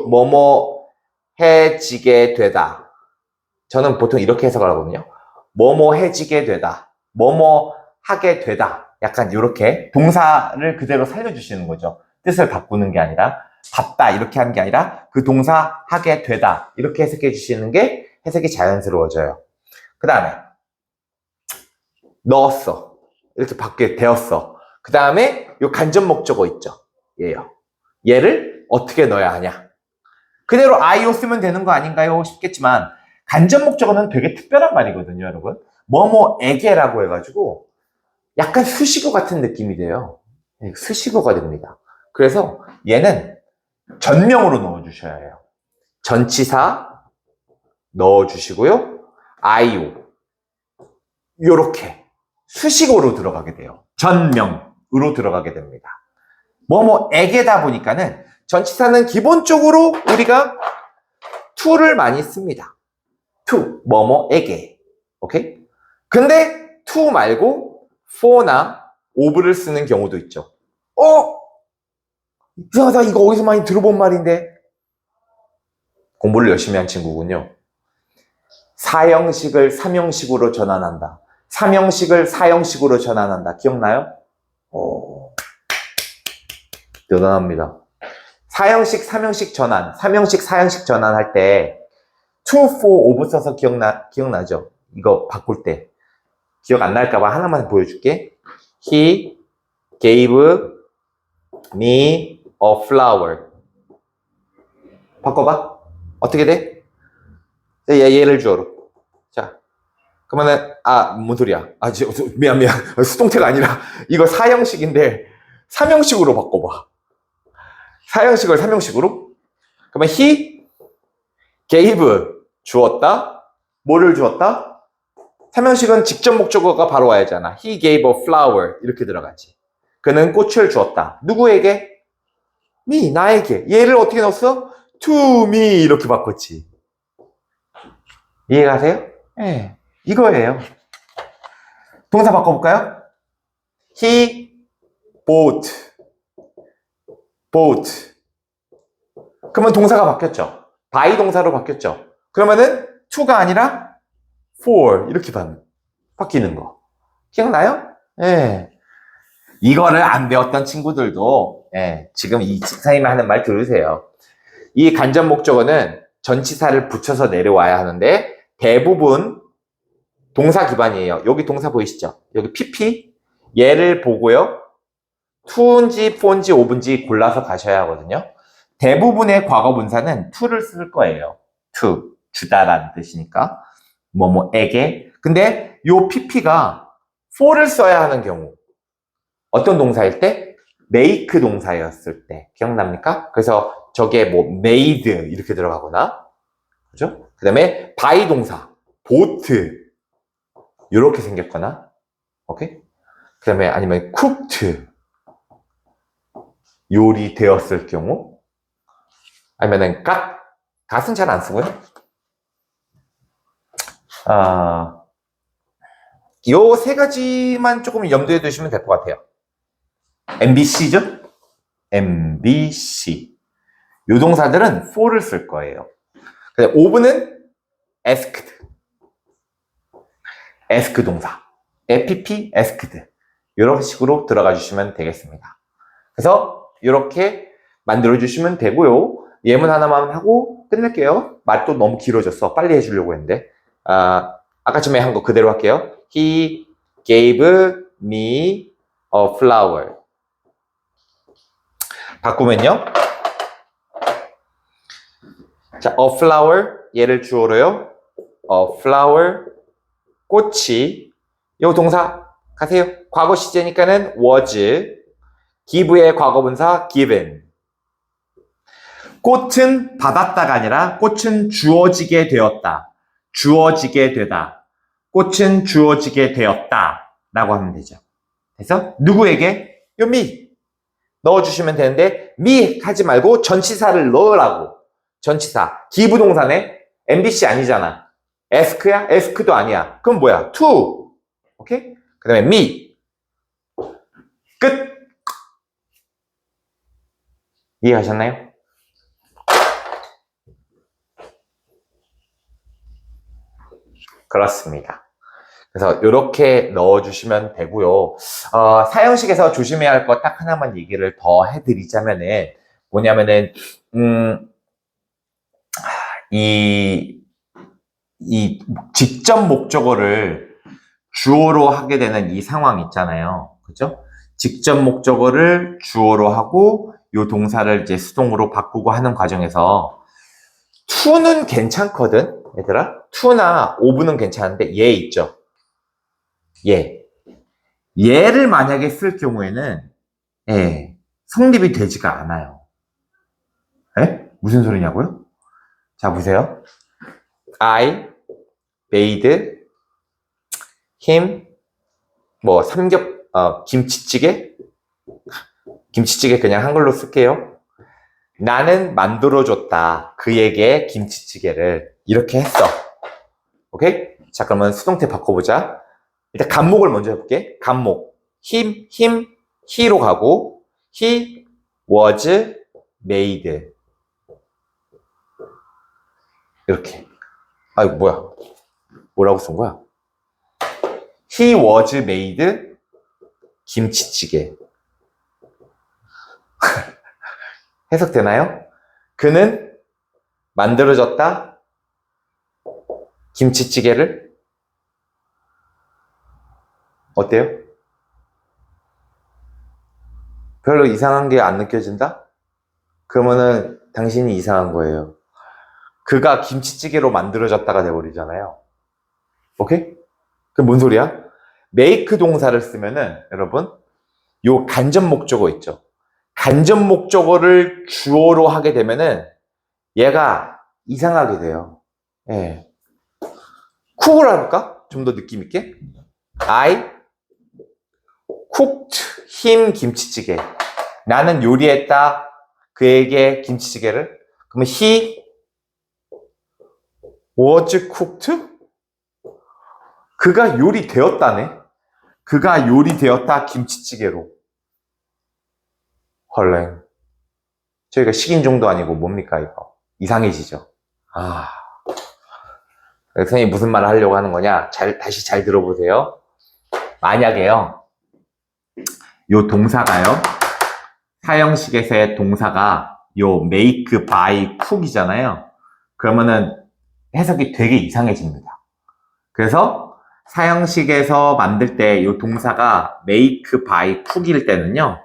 뭐뭐 해지게 되다. 저는 보통 이렇게 해석을 하거든요. 뭐뭐 해지게 되다. 뭐뭐 하게 되다. 약간 이렇게 동사를 그대로 살려주시는 거죠. 뜻을 바꾸는 게 아니라 받다 이렇게 하는 게 아니라 그 동사 하게 되다 이렇게 해석해 주시는 게 해석이 자연스러워져요. 그 다음에 넣었어. 이렇게 받게 되었어. 그 다음에 요 간접 목적어 있죠. 얘요. 얘를 어떻게 넣어야 하냐. 그대로 I오 쓰면 되는 거 아닌가요? 싶겠지만 간접 목적어는 되게 특별한 말이거든요, 여러분. 뭐뭐에게라고 해가지고 약간 수식어 같은 느낌이 돼요. 수식어가 됩니다. 그래서 얘는 전명으로 넣어주셔야 해요. 전치사 넣어주시고요. I오 요렇게 수식어로 들어가게 돼요. 전명으로 들어가게 됩니다. 뭐뭐에게다 보니까는 전치사는 기본적으로 우리가 to를 많이 씁니다. to, 뭐뭐에게. 오케이? 근데 to 말고 for나 of를 쓰는 경우도 있죠. 이상하다. 이거 어디서 많이 들어본 말인데. 공부를 열심히 한 친구군요. 사형식을 삼형식으로 전환한다. 삼형식을 사형식으로 전환한다. 기억나요? 대단합니다. 사형식, 삼형식 전환, 삼형식, 사형식 전환할 때 to, for, of 써서 기억나죠? 이거 바꿀 때. 기억 안 날까봐 하나만 보여줄게. He gave me a flower. 바꿔봐. 어떻게 돼? 얘를 주어로. 자, 그러면은, 뭔 소리야. 미안. 수동태가 아니라, 이거 사형식인데, 삼형식으로 바꿔봐. 사형식을 삼형식으로? 그러면 he gave 주었다. 뭐를 주었다? 삼형식은 직접 목적어가 바로 와야잖아. He gave a flower 이렇게 들어가지. 그는 꽃을 주었다. 누구에게? me, 나에게. 얘를 어떻게 넣었어? to me 이렇게 바꿨지. 이해가세요? 네, 이거예요. 동사 바꿔볼까요? He bought. 그러면 동사가 바뀌었죠. by 동사로 바뀌었죠. 그러면은 to가 아니라 for 이렇게 바뀌는 거. 기억나요? 예. 이거를 안 배웠던 친구들도 지금 이 집사님이 하는 말 들으세요. 이 간접 목적어는 전치사를 붙여서 내려와야 하는데 대부분 동사 기반이에요. 여기 동사 보이시죠? 여기 PP 얘를 보고요. to인지 for인지 of인지 골라서 가셔야 하거든요. 대부분의 과거 분사는 to를 쓸 거예요. to, 주다라는 뜻이니까 뭐뭐에게. 근데 요 pp가 for를 써야 하는 경우 어떤 동사일 때? make 동사였을 때 기억납니까? 그래서 저게 뭐 made 이렇게 들어가거나 그죠? 그 다음에 by 동사 bought 이렇게 생겼거나 오케이? 그 다음에 아니면 cooked 요리되었을 경우 아니면은 gat은 잘 안 쓰고요. 요 세 가지만 조금 염두에 두시면 될 것 같아요. MBC죠? MBC. 요 동사들은 for를 쓸 거예요. 근데 of는 asked. ask 동사. FPP, asked. 이런 식으로 들어가 주시면 되겠습니다. 그래서 이렇게 만들어 주시면 되고요. 예문 하나만 하고 끝낼게요. 말도 너무 길어졌어. 빨리 해주려고 했는데. 아까 전에 한 거 그대로 할게요. He gave me a flower. 바꾸면요. 자, a flower 얘를 주어로요. a flower 꽃이 요 동사 가세요. 과거 시제니까는 was give의 과거분사 given. 꽃은 받았다가 아니라 꽃은 주어지게 되었다. 주어지게 되다. 꽃은 주어지게 되었다. 라고 하면 되죠. 그래서 누구에게? 요 me. 넣어주시면 되는데 me 하지 말고 전치사를 넣으라고. 전치사. give 동사네. MBC 아니잖아. ask야? ask도 아니야. 그럼 뭐야? to. 오케이? 그 다음에 me. 끝. 이해하셨나요? 그렇습니다. 그래서 이렇게 넣어주시면 되고요. 사형식에서 조심해야 할 것 딱 하나만 얘기를 더 해드리자면은 뭐냐면은 이 직접 목적어를 주어로 하게 되는 이 상황 있잖아요. 그죠? 직접 목적어를 주어로 하고 이 동사를 이제 수동으로 바꾸고 하는 과정에서 to는 괜찮거든, 얘들아. to나 of는 괜찮은데 얘 있죠. 얘를 만약에 쓸 경우에는 성립이 되지가 않아요. 무슨 소리냐고요? 자, 보세요. I made him 뭐 김치찌개 그냥 한글로 쓸게요. 나는 만들어줬다. 그에게 김치찌개를 이렇게 했어. 오케이? 자, 그러면 수동태 바꿔보자. 일단 간목을 먼저 해볼게. 간목. he로 가고 he was made 이렇게. 이거 뭐야? 뭐라고 쓴 거야? He was made 김치찌개. 해석되나요? 그는 만들어졌다 김치찌개를. 어때요? 별로 이상한 게 안 느껴진다? 그러면은 당신이 이상한 거예요. 그가 김치찌개로 만들어졌다가 돼버리잖아요. 오케이? 그게 뭔 소리야? make 동사를 쓰면은 여러분 요 간접 목적어 있죠. 간접 목적어를 주어로 하게 되면은 얘가 이상하게 돼요. 쿡을 할까? 좀 더 느낌 있게. I cooked him 김치찌개. 나는 요리했다 그에게 김치찌개를. 그러면 he was cooked? 그가 요리되었다네. 그가 요리되었다 김치찌개로. 헐랭. 저희가 식인종도 아니고 뭡니까 이거. 이상해지죠. 아, 선생님이 무슨 말을 하려고 하는 거냐? 다시 잘 들어보세요. 만약에요, 요 동사가요, 사형식에서의 동사가 요 make, buy, cook이잖아요. 그러면은 해석이 되게 이상해집니다. 그래서 사형식에서 만들 때 요 동사가 make, buy, cook일 때는요,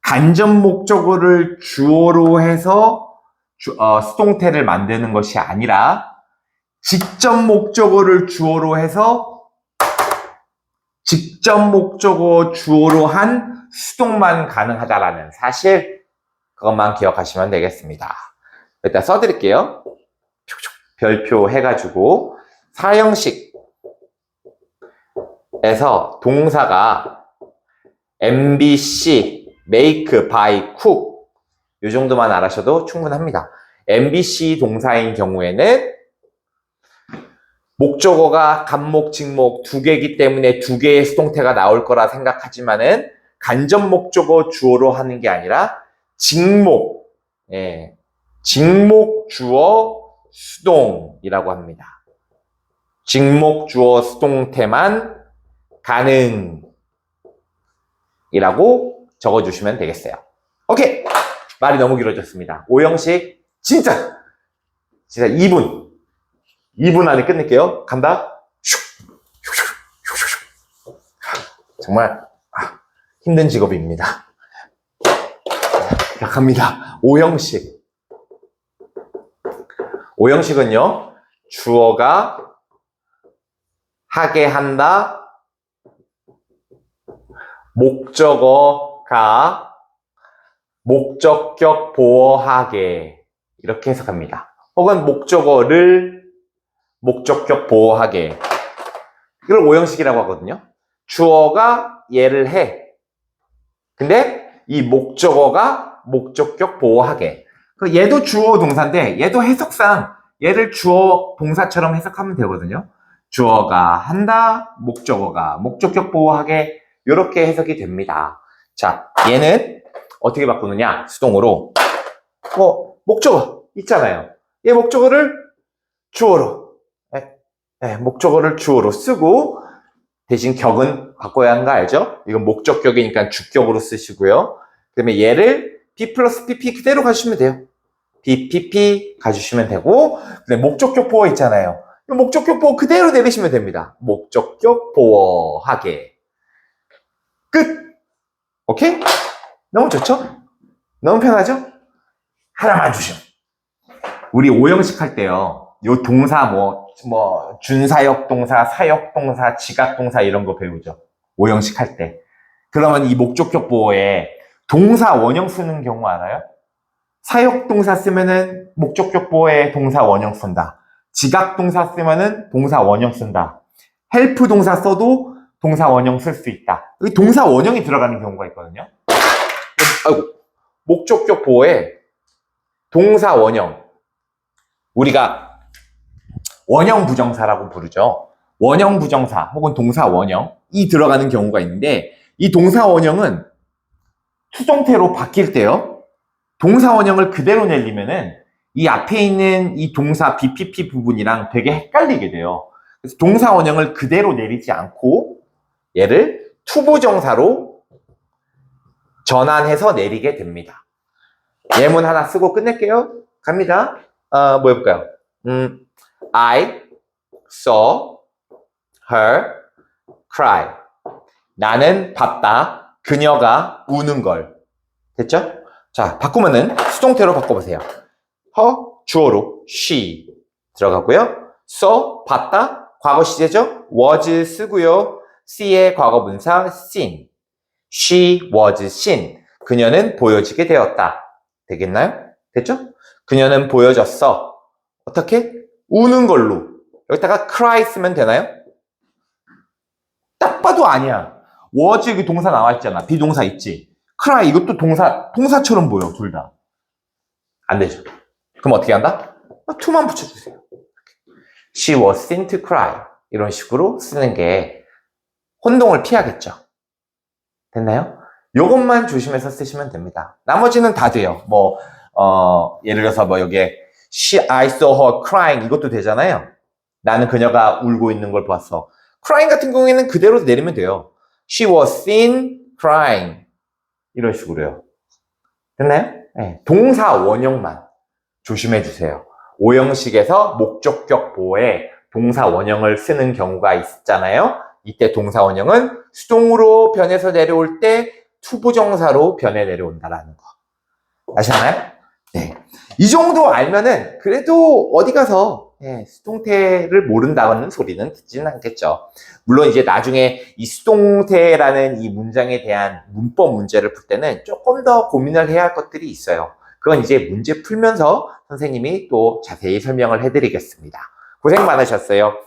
간접 목적어를 주어로 해서 수동태를 만드는 것이 아니라 직접 목적어를 주어로 해서 직접 목적어 주어로 한 수동만 가능하다라는 사실, 그것만 기억하시면 되겠습니다. 일단 써드릴게요. 별표 해가지고 사형식에서 동사가 MBC, make, buy, cook 이 정도만 알아셔도 충분합니다. MBC 동사인 경우에는 목적어가 간목, 직목 두 개이기 때문에 두 개의 수동태가 나올 거라 생각하지만은 간접 목적어 주어로 하는 게 아니라 직목, 직목 주어 수동이라고 합니다. 직목 주어 수동태만 가능이라고 적어주시면 되겠어요. 오케이! 말이 너무 길어졌습니다. 오형식 진짜 2분 안에 끝낼게요. 간다. 정말 힘든 직업입니다. 자, 갑니다. 오형식. 오형식은요, 주어가 하게 한다, 목적어가 목적격 보어하게 이렇게 해석합니다. 혹은 목적어를 목적격 보어하게, 이걸 오형식이라고 하거든요. 주어가 얘를 해. 근데 이 목적어가 목적격 보어하게. 얘도 주어 동사인데 얘도 해석상 얘를 주어 동사처럼 해석하면 되거든요. 주어가 한다, 목적어가 목적격 보어하게, 이렇게 해석이 됩니다. 자, 얘는 어떻게 바꾸느냐? 수동으로. 목적어 있잖아요. 얘 목적어를 주어로, 목적어를 주어로 쓰고 대신 격은 바꿔야 하는 거 알죠? 이건 목적격이니까 주격으로 쓰시고요. 그 다음에 얘를 P 플러스 PP 그대로 가주시면 돼요. PP 가주시면 되고, 근데 목적격 보어 있잖아요. 목적격 보어 그대로 내리시면 됩니다. 목적격 보어하게. 끝! 오케이? 너무 좋죠? 너무 편하죠? 하나만 주시면. 우리 오형식 할 때요, 요 동사 준사역 동사, 사역 동사, 지각 동사 이런 거 배우죠. 오형식 할 때. 그러면 이 목적격 보어에 동사 원형 쓰는 경우 알아요? 사역 동사 쓰면은 목적격 보어에 동사 원형 쓴다. 지각 동사 쓰면은 동사 원형 쓴다. 헬프 동사 써도 동사 원형 쓸 수 있다. 여기 동사 원형이 들어가는 경우가 있거든요. 아이고, 목적격 보어에 동사 원형, 우리가 원형 부정사라고 부르죠. 원형 부정사 혹은 동사 원형이 들어가는 경우가 있는데, 이 동사 원형은 수동태로 바뀔 때요, 동사 원형을 그대로 내리면은 이 앞에 있는 이 동사 BPP 부분이랑 되게 헷갈리게 돼요. 그래서 동사 원형을 그대로 내리지 않고 얘를 투부정사로 전환해서 내리게 됩니다. 예문 하나 쓰고 끝낼게요. 갑니다. 뭐 해볼까요? I saw her cry. 나는 봤다. 그녀가 우는 걸. 됐죠? 자, 바꾸면은 수동태로 바꿔보세요. her 주어로 she 들어가고요. saw 봤다. 과거 시제죠? was 쓰고요. see의 과거분사 seen. she was seen. 그녀는 보여지게 되었다. 되겠나요? 됐죠? 그녀는 보여졌어. 어떻게? 우는 걸로. 여기다가 cry 쓰면 되나요? 딱 봐도 아니야. was 여기 동사 나와 있잖아. 비동사 있지. cry 이것도 동사처럼 보여. 둘 다. 안 되죠. 그럼 어떻게 한다? to만 붙여주세요. She was seen to cry. 이런 식으로 쓰는 게 혼동을 피하겠죠. 됐나요? 요것만 조심해서 쓰시면 됩니다. 나머지는 다 돼요. 예를 들어서 여기에 I saw her crying 이것도 되잖아요. 나는 그녀가 울고 있는 걸 봤어. crying 같은 경우에는 그대로 내리면 돼요. She was seen crying. 이런 식으로요. 됐나요? 네. 동사 원형만 조심해 주세요. 오형식에서 목적격 보호에 동사 원형을 쓰는 경우가 있잖아요. 이때 동사 원형은 수동으로 변해서 내려올 때 투부정사로 변해 내려온다라는 거. 아시나요? 네. 이 정도 알면은 그래도 어디 가서 수동태를 모른다는 소리는 듣지는 않겠죠. 물론 이제 나중에 이 수동태라는 이 문장에 대한 문법 문제를 풀 때는 조금 더 고민을 해야 할 것들이 있어요. 그건 이제 문제 풀면서 선생님이 또 자세히 설명을 해드리겠습니다. 고생 많으셨어요.